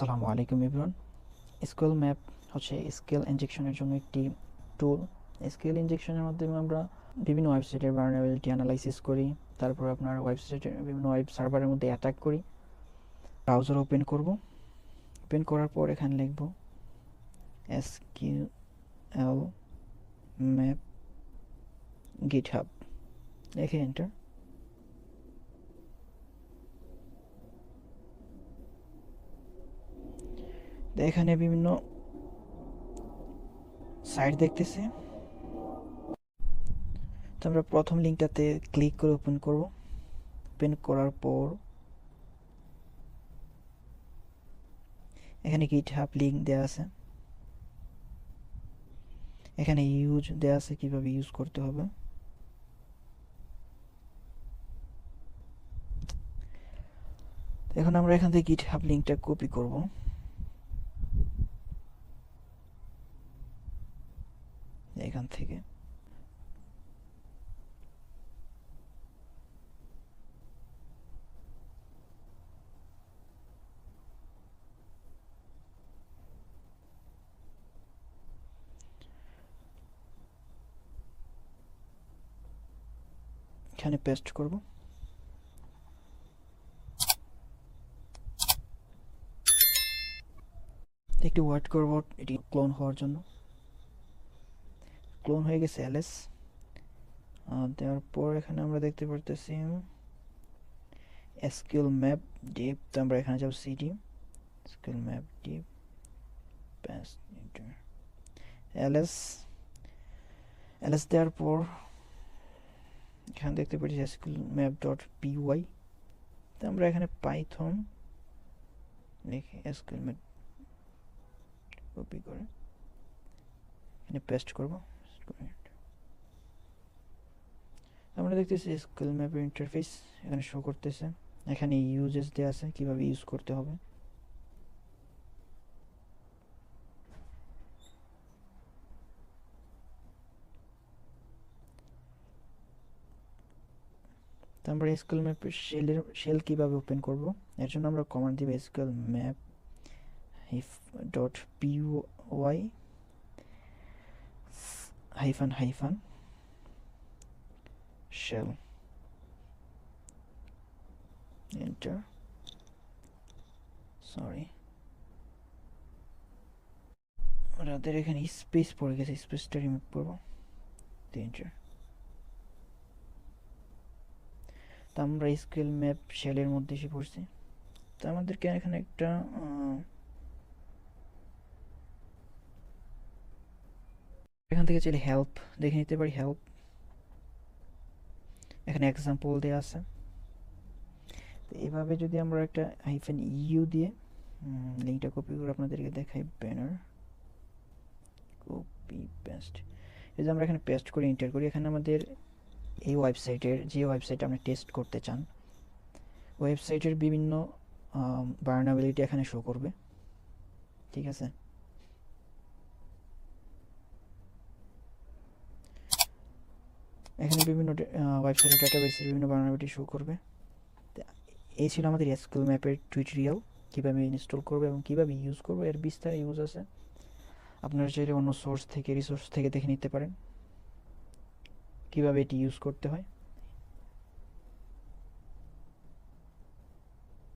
আসসালামু আলাইকুম everyone. SQLmap হচ্ছে স্কেল ইনজেকশনের জন্য একটি টুল। স্কেল ইনজেকশনের মাধ্যমে আমরা বিভিন্ন ওয়েবসাইটের ভালনারেবিলিটি অ্যানালাইসিস করি, তারপর আপনার ওয়েবসাইটের বিভিন্ন ওয়েব সার্ভারের মধ্যে অ্যাটাক করি। ব্রাউজার ওপেন করব, ওপেন করার পর এখানে লিখব SQLmap GitHub, লিখে এন্টার। এখানে বিভিন্ন সাইট দেখতেছি, তো আমরা প্রথম লিঙ্কটাতে ক্লিক করে ওপেন করব। ওপেন করার পর এখানে GitHub লিঙ্ক দেওয়া আছে, এখানে ইউজ দেওয়া আছে কিভাবে ইউজ করতে হবে। এখন আমরা এখান থেকে GitHub লিঙ্কটা কপি করব, এখান থেকে এখানে পেস্ট করব। একটু ওয়েট করব এটি ক্লোন হওয়ার জন্য। ক্লোন হয়ে গেছে এলএস দেওয়ার পর এখানে আমরা দেখতে পারতেছি SQLmap ডিপ, তো আমরা এখানে যাব সিডি SQLmap ডিপ পেস্ট এন্টার এলএস দেওয়ার পর এখানে দেখতে পাচ্ছি SQLmap.py, তো আমরা এখানে পাইথন লিখে SQLmap কপি করে এখানে পেস্ট করব। আমরা দেখতেছি SQLmap এর ইন্টারফেস এখানে শো করতেছে, এখানে ইউজেস দেওয়া আছে কিভাবে ইউজ করতে হবে। তো আমরা SQLmap এর শেল কিভাবে ওপেন করব, এর জন্য আমরা কমান্ড দিব SQLmap .py hyphen shell enter. Sorry, আমাদের এখানে স্পেস পড়ে গেছে, স্পেসটা রিমুভ করবো, এন্টার। তো আমরা SQLmap শেলের মধ্যে এসে পড়ছি। তো আমাদেরকে এখানে একটা এখান থেকে চাইলে হেল্প দেখে নিতে পারি। হেল্প এখানে এক্সাম্পল দেওয়া আছে, তো এইভাবে যদি আমরা একটা -u দিয়ে লিঙ্কটা কপি করে আপনাদেরকে দেখাই, ব্যানার কপি পেস্ট, এই যে আমরা এখানে পেস্ট করে এন্টার করি, এখানে আমাদের এই ওয়েবসাইটের যে ওয়েবসাইট আপনি টেস্ট করতে চান ওয়েবসাইটের বিভিন্ন ভালনারেবিলিটি এখানে শো করবে, ঠিক আছে। এখানে বিভিন্ন ওয়েবসাইটের ডাটাবেসের বিভিন্ন ভালনারেবিলিটি শো করবে। এই ছিল আমাদের SQLmap এর টিউটোরিয়াল, কীভাবে ইনস্টল করবে এবং কীভাবে ইউজ করবে। এর বিস্তার ইউজ আছে, আপনারা চাইলে অন্য সোর্স থেকে রিসোর্স থেকে দেখে নিতে পারেন কীভাবে এটি ইউজ করতে হয়।